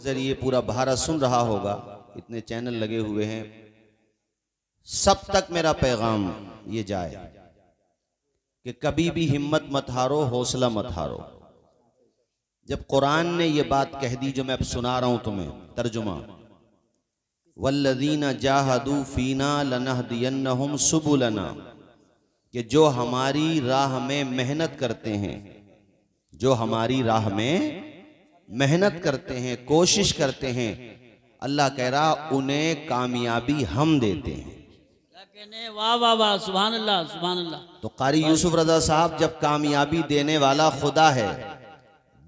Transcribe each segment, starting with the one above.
जरिए पूरा भारत सुन रहा होगा, इतने चैनल लगे हुए हैं, सब तक मेरा पैगाम ये जाए कि कभी भी हिम्मत मत हारो, हौसला मत हारो। जब कुरान ने ये बात कह दी जो मैं अब सुना रहा हूं तुम्हें तर्जुमा, वल्लज़ीना जाहदू फीना लनहदियन्नहुम सुबुलना, कि जो हमारी राह में मेहनत करते हैं, जो हमारी राह में मेहनत करते हैं, कोशिश करते हैं, अल्लाह कह रहा उन्हें कामयाबी हम देते हैं। वाह वाह वाह, सुभान अल्लाह सुभान अल्लाह। तो कारी यूसुफ रजा साहब, जब कामयाबी देने वाला खुदा है,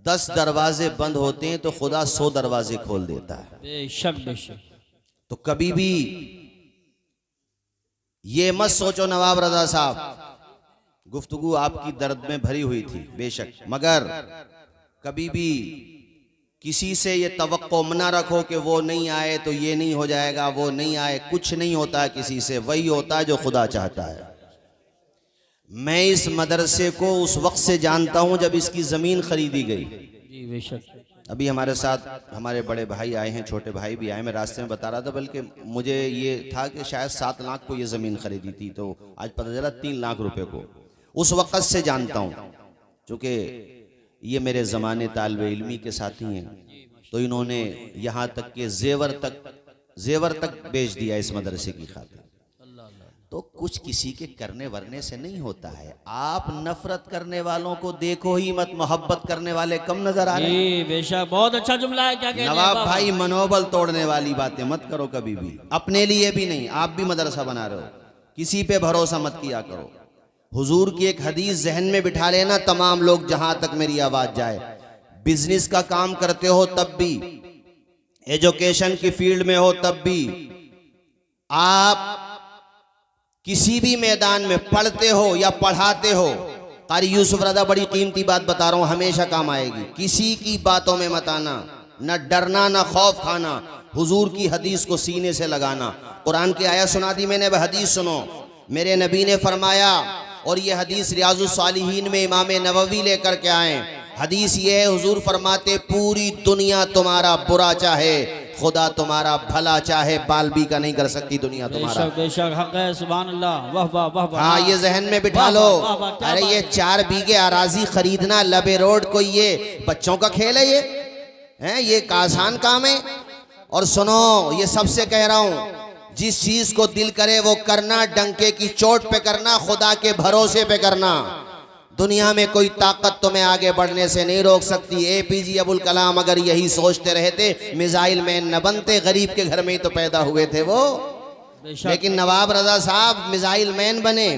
10 दरवाजे बंद होते हैं तो खुदा 100 दरवाजे खोल देता है। बेशक बेशक। तो कभी भी ये मत सोचो नवाब रजा साहब, गुफ्तगू आपकी दर्द में भरी हुई थी बेशक, मगर कभी भी किसी से ये तवक्को ना रखो कि वो नहीं आए तो ये नहीं हो जाएगा, वो नहीं आए, कुछ नहीं होता है किसी से, वही होता है जो खुदा चाहता है। मैं इस मदरसे को उस वक्त से जानता हूं जब इसकी जमीन खरीदी गई। जी बेशक। अभी हमारे साथ हमारे बड़े भाई आए हैं, छोटे भाई भी आए, मैं रास्ते में बता रहा था, बल्कि मुझे ये था कि शायद 7 लाख को ये ज़मीन खरीदी थी, तो आज पता चला 3 लाख रुपए को। उस वक़्त से जानता हूँ, चूँकि ये मेरे ज़माने तालिबे इल्मी के साथी हैं, तो इन्होंने यहाँ तक के जेवर तक बेच दिया इस मदरसे की खातिर। तो कुछ किसी के करने वरने से नहीं होता है। आप नफरत करने वालों को देखो ही मत, मोहब्बत करने वाले कम नजर आ रहे हैं। बेशक, बहुत अच्छा जुमला है। क्या कहते हैं नवाब भाई, मनोबल तोड़ने वाली बातें मत करो कभी भी, अपने लिए भी नहीं। आप भी मदरसा बना रहे हो, किसी पे भरोसा मत किया करो। हुजूर की एक हदीस जहन में बिठा लेना तमाम लोग, जहां तक मेरी आवाज जाए। बिजनेस का काम करते हो तब भी, एजुकेशन की फील्ड में हो तब भी, आप किसी भी मैदान में पढ़ते हो या पढ़ाते हो, कारी यूसुफ रजा बड़ी कीमती बात बता रहा हूं, हमेशा काम आएगी। किसी की बातों में मत आना, न डरना न खौफ खाना, हुजूर की हदीस को सीने से लगाना। कुरान की आयत सुना दी मैंने, वह हदीस सुनो। मेरे नबी ने फरमाया, और ये हदीस रियाजुस सालिहीन में इमाम नववी लेकर के आए। हदीस ये है, हुजूर फरमाते पूरी दुनिया तुम्हारा बुरा चाहे, खुदा तुम्हारा भला चाहे, बाल भी का नहीं कर सकती दुनिया तुम्हारा। बेशक हक है, सुभान अल्लाह। वाह वाह वाह वाह। हाँ, ये जहन में बिठा लो। अरे ये 4 बीघे अराजी खरीदना लबे रोड, कोई ये बच्चों का खेल है? ये एक आसान काम है। और सुनो, ये सबसे कह रहा हूं, जिस चीज को दिल करे वो करना, डंके की चोट पे करना, खुदा के भरोसे पे करना। दुनिया में कोई ताकत तुम्हें आगे बढ़ने से नहीं रोक सकती। APJ अबुल कलाम अगर यही सोचते रहते, मिसाइल मैन न बनते, गरीब के घर में ही तो पैदा हुए थे वो। लेकिन नवाब रजा साहब मिसाइल मैन बने।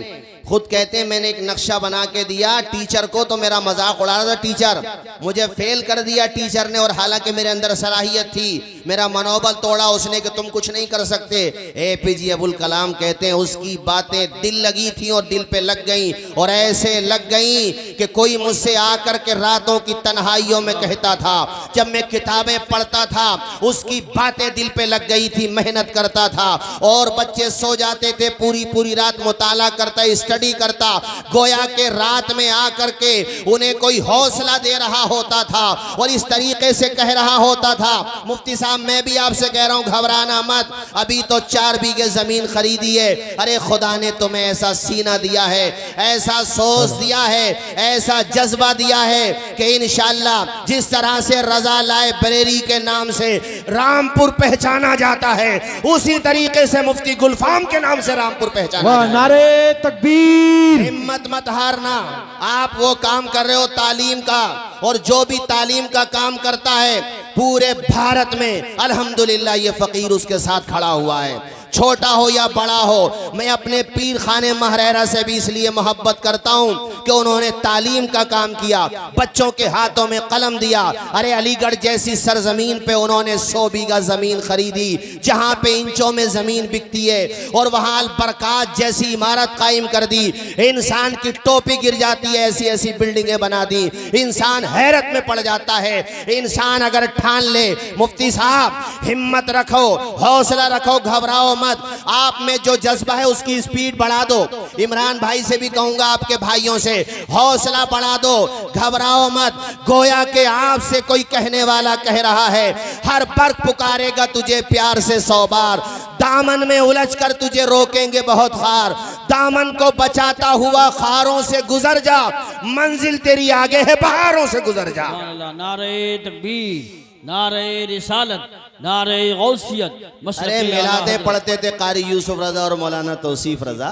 खुद कहते हैं, मैंने एक नक्शा बना के दिया टीचर को, तो मेरा मजाक उड़ा रहा था टीचर, मुझे फेल कर दिया टीचर ने, और हालांकि मेरे अंदर सलाहियत थी, मेरा मनोबल तोड़ा उसने कि तुम कुछ नहीं कर सकते। APJ अबुल कलाम कहते हैं, उसकी बातें दिल लगी थी और दिल पे लग गई, और ऐसे लग गई कि कोई मुझसे आकर के रातों की तन्हाइयों में कहता था, जब मैं किताबें पढ़ता था उसकी बातें दिल पे लग गई थी, मेहनत करता था, और बच्चे सो जाते थे, पूरी पूरी रात मुताला करता, स्टडी करता, गोया के रात में आकर के उन्हें कोई हौसला दे रहा होता था और इस तरीके से कह रहा होता था, मुफ्ती साहब मैं भी आपसे कह रहा हूं, घबराना मत, अभी तो 4 बीघे जमीन खरीदी है। अरे खुदा ने तुम्हें ऐसा सीना दिया है, ऐसा सोच दिया है, ऐसा जज्बा दिया है कि इंशाअल्लाह जिस तरह से रजा लाइब्रेरी के नाम से रामपुर पहचाना जाता है, उसी तरीके से मुफ्ती गुलफाम के नाम से रामपुर पहचाना जाता है। नारे तकबीर। हिम्मत मत हारना। आप वो काम कर रहे हो तालीम का, और जो भी तालीम का काम करता है पूरे भारत में अल्हम्दुलिल्लाह ये फकीर उसके साथ खड़ा हुआ है, छोटा हो या बड़ा हो। मैं अपने पीर खाने महरेरा से भी इसलिए मोहब्बत करता हूं कि उन्होंने तालीम का काम किया, बच्चों के हाथों में कलम दिया। अरे अलीगढ़ जैसी सरजमीन पे उन्होंने 100 बीघा जमीन खरीदी, जहां पे इंचों में जमीन बिकती है, और वहां बरकात जैसी इमारत कायम कर दी। इंसान की टोपी गिर जाती है, ऐसी ऐसी बिल्डिंगें बना दी, इंसान हैरत में पड़ जाता है। इंसान अगर ठान ले, मुफ्ती साहब हिम्मत रखो, हौसला रखो, घबराओ मत, मत, आप में जो जज्बा है उसकी स्पीड बढ़ा दो। इमरान भाई से भी कहूंगा, आपके भाइयों से, हौसला बढ़ा दो, घबराओ मत। गोया के आपसे कोई कहने वाला कह रहा है, हर बर्क पुकारेगा तुझे प्यार से 100 बार, दामन में उलझ कर तुझे रोकेंगे बहुत खार, दामन को बचाता हुआ खारों से गुजर जा, मंजिल तेरी आगे है बहारों से गुजर जा। नारे तकबीर, नारे रिसालत, नारे गौसियत। अरे मिलादे पढ़ते थे कारी यूसुफ रजा और मौलाना तौसीफ रजा।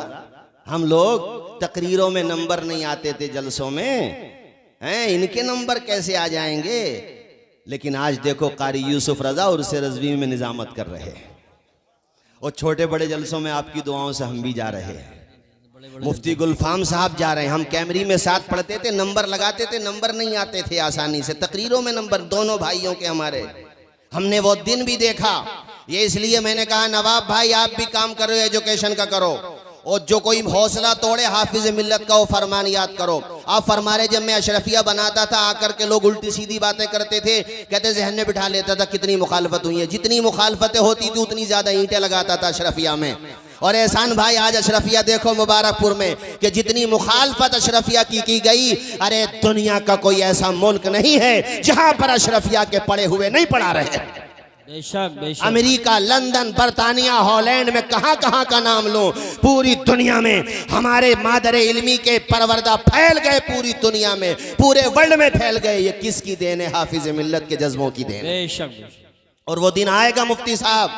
हम लोग तकरीरों में नंबर नहीं आते थे, जलसों में हैं, इनके नंबर कैसे आ जाएंगे। लेकिन आज देखो कारी यूसुफ रजा और उर्से रज़वी में निजामत कर रहे हैं, और छोटे बड़े जलसों में आपकी दुआओं से हम भी जा रहे हैं। मुफ्ती गुलफाम साहब जा रहे हैं, हम कैमरी में साथ पढ़ते थे, नंबर लगाते थे, नंबर नहीं आते थे आसानी से, तकरीरों में नंबर, दोनों भाइयों के हमारे, हमने वो दिन भी देखा। ये इसलिए मैंने कहा नवाब भाई आप भी काम करो, एजुकेशन का करो, और जो कोई हौसला तोड़े हाफिज मिल्लत का वो फरमान याद करो। आप फरमा रहे, जब मैं अशरफिया बनाता था आकर के लोग उल्टी सीधी बातें करते थे, कहते जहन में बिठा लेता था कितनी मुखालफत हुई है, जितनी मुखालफतें होती थी उतनी ज्यादा ईंटें लगाता था अशरफिया में। और एहसान भाई आज अशरफिया देखो मुबारकपुर में कि जितनी मुखालफत अशरफिया की गई, अरे दुनिया का कोई ऐसा मुल्क नहीं है जहां पर अशरफिया के पड़े हुए नहीं पड़ा रहे। बेशक बेशक। अमेरिका, लंदन, बर्तानिया, हॉलैंड में कहां कहां का नाम लो, पूरी दुनिया में हमारे मादरे इल्मी के परवरदा फैल गए, पूरी दुनिया में, पूरे वर्ल्ड में फैल गए। ये किसकी देन है? हाफिज मिल्लत के जज्बों की देन। बेशक। और वो दिन आएगा मुफ्ती साहब,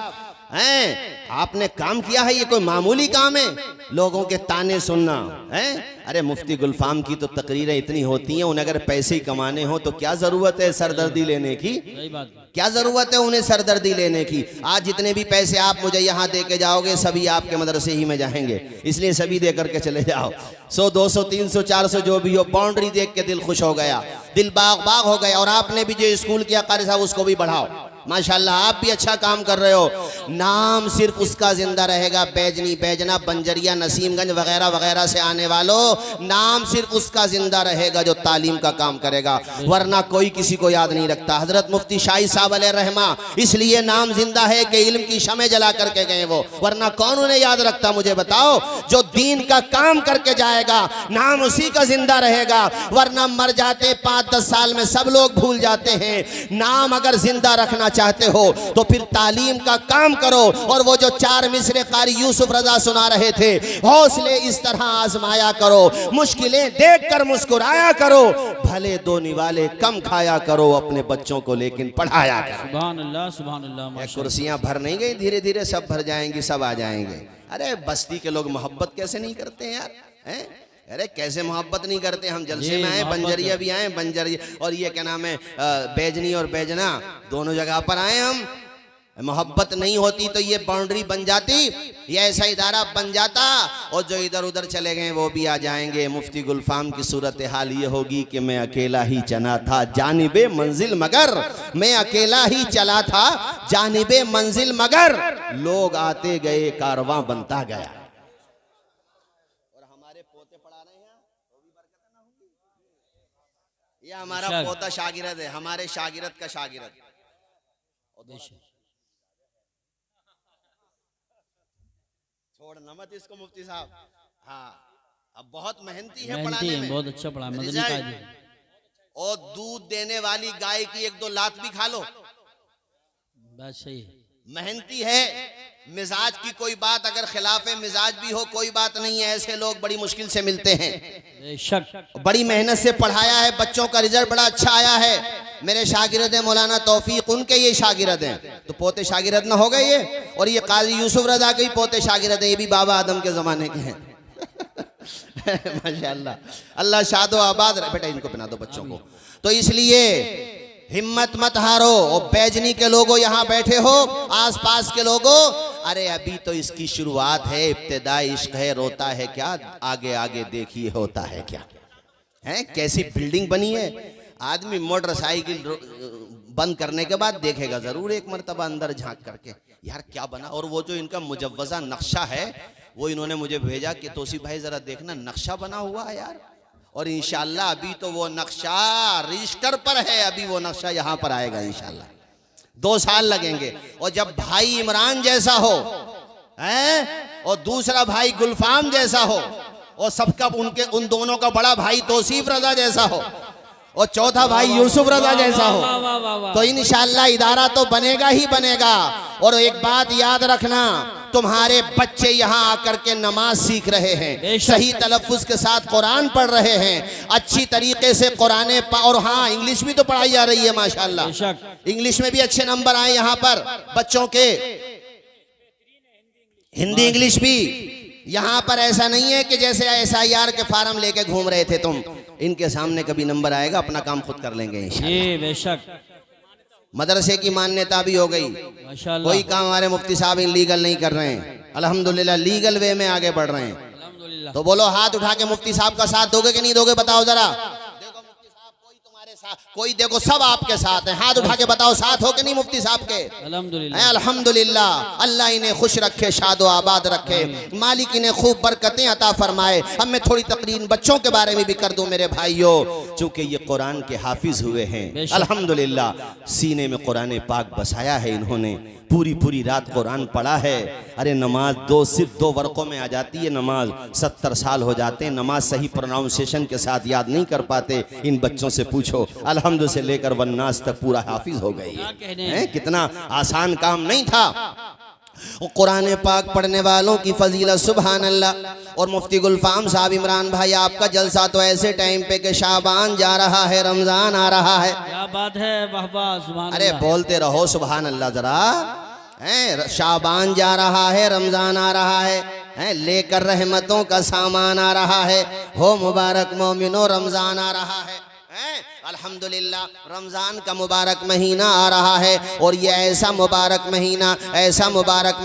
हैं आपने काम किया है, ये कोई मामूली काम है लोगों के ताने सुनना है। अरे मुफ्ती गुलफाम की तो तकरीरें इतनी होती हैं, उन्हें अगर पैसे ही कमाने हो तो क्या जरूरत है सरदर्दी लेने की? सही बात। क्या जरूरत है उन्हें सरदर्दी लेने की? आज जितने भी पैसे आप मुझे यहाँ दे के जाओगे सभी आपके मदरसे ही में जाएंगे, इसलिए सभी दे करके चले जाओ। 100, 200, 300, 400 जो भी हो, बाउंड्री देख के दिल खुश हो गया, दिल बाग बाग हो गया। और आपने भी जो स्कूल किया कारी साहब उसको भी बढ़ाओ, माशाल्लाह आप भी अच्छा काम कर रहे हो। नाम सिर्फ उसका जिंदा रहेगा, बैजनी, बैजना, बंजरिया, नसीमगंज वगैरह वगैरह से आने वालों, नाम सिर्फ उसका जिंदा रहेगा जो तालीम का काम करेगा, वरना कोई किसी को याद नहीं रखता। हजरत मुफ्ती शाही साहब अलैहि रहमा इसलिए नाम जिंदा है कि इल्म की शमे जला करके गए वो, वरना कौन उन्हें याद रखता? मुझे बताओ। जो दीन का काम करके जाएगा नाम उसी का जिंदा रहेगा, वरना मर जाते 5-10 साल में सब लोग भूल जाते हैं। नाम अगर जिंदा रखना चाहते हो तो फिर तालीम का काम करो। और वो जो 4 मिसरे कारी यूसुफ रजा सुना रहे थे, हौसले इस तरह आजमाया करो, मुश्किलें देखकर मुस्कुराया करो, भले 2 निवाले कम खाया करो, अपने बच्चों को लेकिन पढ़ाया करो। सुभान अल्लाह, सुभान अल्लाह। कुर्सियां भर नहीं गई, धीरे धीरे सब भर जाएंगी, सब आ जाएंगे। अरे बस्ती के लोग मोहब्बत कैसे नहीं करते हैं यार, हैं? अरे कैसे मोहब्बत नहीं करते? हम जलसे में आए, बंजरिया भी आए, बंजरिया और ये क्या नाम है, बैजनी और बैजना, दोनों जगह पर आए हम। मोहब्बत नहीं होती तो ये बाउंड्री बन जाती, ये ऐसा इदारा बन जाता, और जो इधर उधर चले गए वो भी आ जाएंगे। मुफ्ती गुलफाम की सूरत हाल ये होगी कि मैं अकेला ही चला था जानिबे मंजिल मगर, मैं अकेला ही चला था जानिबे मंजिल मगर, लोग आते गए कारवां बनता गया। ये हमारा पोता शागिर्द है, हमारे शागिर्द का शागिर्द। छोड़ना मत इसको मुफ्ती साहब। हाँ अब बहुत मेहनती है पढ़ाने में, बहुत अच्छा पढ़ा। और दूध देने वाली गाय की 1-2 लात भी खा लो, बात सही है। मेहनती है। मिजाज की कोई बात अगर खिलाफ मिजाज भी हो कोई बात नहीं है, ऐसे लोग बड़ी मुश्किल से मिलते हैं। बड़ी मेहनत से पढ़ाया है, बच्चों का रिजल्ट बड़ा अच्छा आया है। मेरे शागिर्द हैं मौलाना तौफीक, उनके ये शागिर्द हैं, तो पोते शागिर्द ना हो गए ये। और ये काजी यूसुफ रजा के पोते शागिर्द हैं, ये भी बाबा आदम के जमाने के हैं। माशाअल्लाह, अल्लाह शादो आबाद रहे। बेटा इनको पहना दो बच्चों को। तो इसलिए हिम्मत मत हारो। और बैजनी के लोगों यहाँ बैठे हो, आसपास के लोगों, अरे अभी तो इसकी शुरुआत है, इब्तिदाई इश्क है, रोता है क्या, आगे आगे देखिए होता है क्या। है कैसी बिल्डिंग बनी है, आदमी मोटरसाइकिल बंद करने के बाद देखेगा जरूर एक मर्तबा अंदर झांक करके, यार क्या बना। और वो जो इनका मुजव्वजा नक्शा है वो इन्होंने मुझे भेजा कि तौसीफ भाई जरा देखना नक्शा बना हुआ है यार। और इंशाल्लाह अभी तो वो नक्शा रजिस्टर पर है, अभी वो नक्शा यहाँ पर आएगा इंशाल्लाह। 2 साल लगेंगे। और जब भाई इमरान जैसा हो हैं, और दूसरा भाई गुलफाम जैसा हो, और सबका उन दोनों का बड़ा भाई तौसीफ रजा जैसा हो, और चौथा भाई यूसुफ रजा जैसा हो, वाह वाह वाह वाह। तो इंशाअल्लाह इदारा तो बनेगा ही बनेगा। और एक बात याद रखना, तुम्हारे बच्चे यहाँ आकर के नमाज सीख रहे हैं, सही तलफ्फुज के साथ कुरान पढ़ रहे हैं, अच्छी तरीके से कुरान और हाँ इंग्लिश भी तो पढ़ाई जा रही है माशाल्लाह, बेशक। इंग्लिश में भी अच्छे नंबर आए यहाँ पर बच्चों के, हिंदी इंग्लिश भी। यहाँ पर ऐसा नहीं है कि जैसे SIR के फार्म लेके घूम रहे थे तुम, इनके सामने कभी नंबर आएगा, अपना काम खुद कर लेंगे इंशाअल्लाह। जी बेशक, मदरसे की मान्यता भी हो गई, माशाल्लाह। कोई काम हमारे मुफ्ती साहब इलीगल नहीं कर रहे हैं, अल्हम्दुलिल्लाह लीगल वे में आगे बढ़ रहे हैं। अल्हम्दुलिल्लाह। तो बोलो हाथ उठा के मुफ्ती साहब का साथ दोगे कि नहीं दोगे, बताओ जरा। देखो मुफ्ती साहब कोई तुम्हारे साथ, कोई देखो सब आपके साथ हैं, हाथ उठा के बताओ साथ हो कि नहीं मुफ्ती साहब के। अल्हम्दुलिल्लाह। अल्हम्दुलिल्लाह, अल्लाह इन्हें खुश रखे, शादो आबाद रखे, मालिक इन्हें खूब बरकतें अता फरमाए। अब मैं थोड़ी तकरीर बच्चों के बारे में भी कर दूं मेरे भाइयों, चूंकि ये कुरान के हाफिज हुए हैं अल्हम्दुलिल्लाह, सीने में कुरान पाक बसाया है इन्होंने, पूरी रात कुरान पढ़ा है। अरे नमाज सिर्फ दो वर्कों में आ जाती है नमाज, 70 साल हो जाते हैं नमाज सही प्रोनाउंसिएशन के साथ याद नहीं कर पाते। इन बच्चों से पूछो, अल्हम्दुलिल्लाह से लेकर वन्नास तक पूरा हाफिज हो गई है। कितना आसान काम नहीं था। कुरान पाक पढ़ने वालों की फजीलत सुभान अल्लाह। और मुफ्ती गुलफाम साहब, इमरान भाई आपका जलसा तो ऐसे टाइम पे कि शाबान जा रहा है, रमजान आ रहा है, क्या बात है, वाह वाह सुभान अरे अल्लाह। बोलते रहो सुभान अल्लाह जरा। हैं, शाबान जा रहा है, रमजान आ रहा है, लेकर रहमतों का सामान आ रहा है। हो मुबारक मोमिनो, रमजान आ रहा है, अल्हम्दुलिल्लाह। रमज़ान का मुबारक महीना आ रहा है, और ये ऐसा मुबारक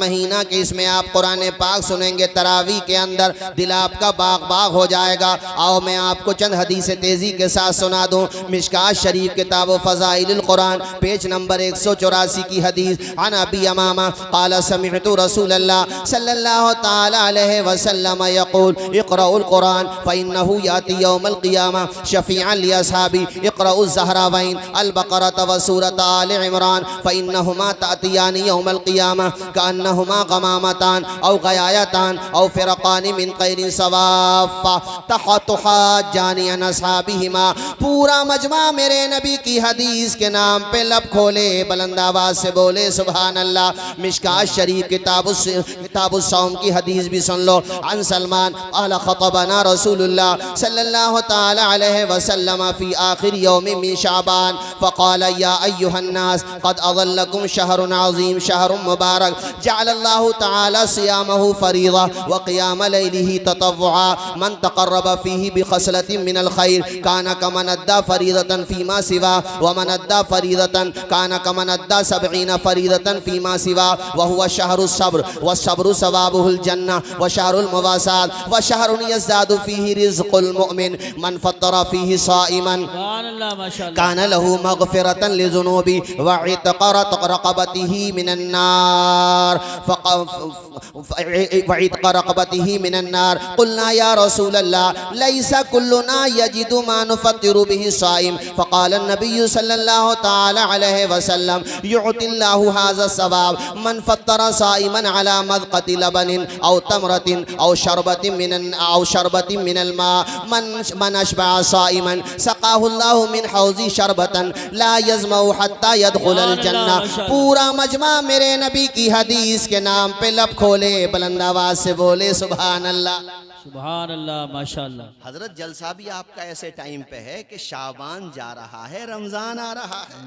महीना कि इसमें आप कुरान पाक सुनेंगे तरावी के अंदर, दिल आपका बाग बाग हो जाएगा। आओ मैं आपको चंद हदीसें तेज़ी के साथ सुना दूँ। मिशकात शरीफ किताब फ़ज़ाइलुल कुरान पेज नंबर 184 की हदीस। अन अबी अमामा क़ाल समिअतु रसूलल्लाह सल्लल्लाहु तआला अलैहि वसल्लम यक़ूल इक़राउल कुरान फ़इन्नहु याती यौमल क़ियामा शफ़ीअन लि अस्हाबी इक़राउ ज़हरावैन अल बक़रा व सूरत आल इमरान फ़इन्नहुमा तातियानी यौमल क़ियामा कअन्नहुमा गमामतान औ गयायतान औ फ़िरक़ान मिन ग़ैरि सवाफ़ा तहतुहाज्जानी अन अस्हाबिहिमा। पूरा मजमा मेरे नबी की हदीस के नाम पे लब खोले, बुलंद आवाज़ से बोले सुभान अल्लाह। मिशकात शरीफ किताबुस सौम की हदीस भी सुन लो। अन सलमान क़ाल ख़तबना रसूलुल्लाह सल्लल्लाहु तआला अलैहि वसल्लम फ़ी आखिर यौमिन मिन शाबान फ़क़ाल या अय्युहन्नास क़द अज़ल्लकुम शहरुन अज़ीम शहरुन मुबारक जअलल्लाहु तआला सियामहु फ़रीज़ा व क़ियाम लैलिही ततव्वुआ मन तक़र्रब फ़ीही बिख़स्लतिन मिनल ख़ैर कान कमन अद्दा फ़रीज़तन फ़ीमा सिवा व मन अद्दा फ़रीज़तन कान कमन अद्दा 70 फ़रीज़तन फ़ीमा सिवा व हुवा शहरुस सब्र व सब्रु सवाबुहुल जन्नह व शहरुल मुवासात व शहरुन यज़दादु फ़ीही रिज़्क़ुल मुमिन मन फ़त्तरा फ़ीही साइमन कान लहू मग़फ़िरतन लिज़ुनूबी व इत्क़ रक़बतिही मिनन नार व इत्क़ रक़बतिही मिनन नार। क़ुलना या रसूलल्लाह लैसा कुल्लुना यजिदु मा नुफ़त्तिरु बिही साइम फ़क़ाल नबी सल्लल्लाहु तआला अलैहि वसल्लम युअतिल्लाहु हाज़ा सवाब मन फ़त्तरा साइमन अला मज़क़ति लबनिन औ तमरतिन औ शरबतिन मिनल मा मन अशबअ साइमन सक़ाहुल्लाहु मिन हौज़ी शरबतन ला यज़मउ हत्ता यदख़ुलल जन्नह। पूरा मजमा मेरे नबी की हदीस के नाम पे लब खोले, बुलंद आवाज़ से बोले सुभान अल्लाह सुभान अल्लाह माशाअल्लाह। हजरत जलसा भी आपका ऐसे टाइम पे है कि शाबान जा रहा है, रमज़ान आ रहा है।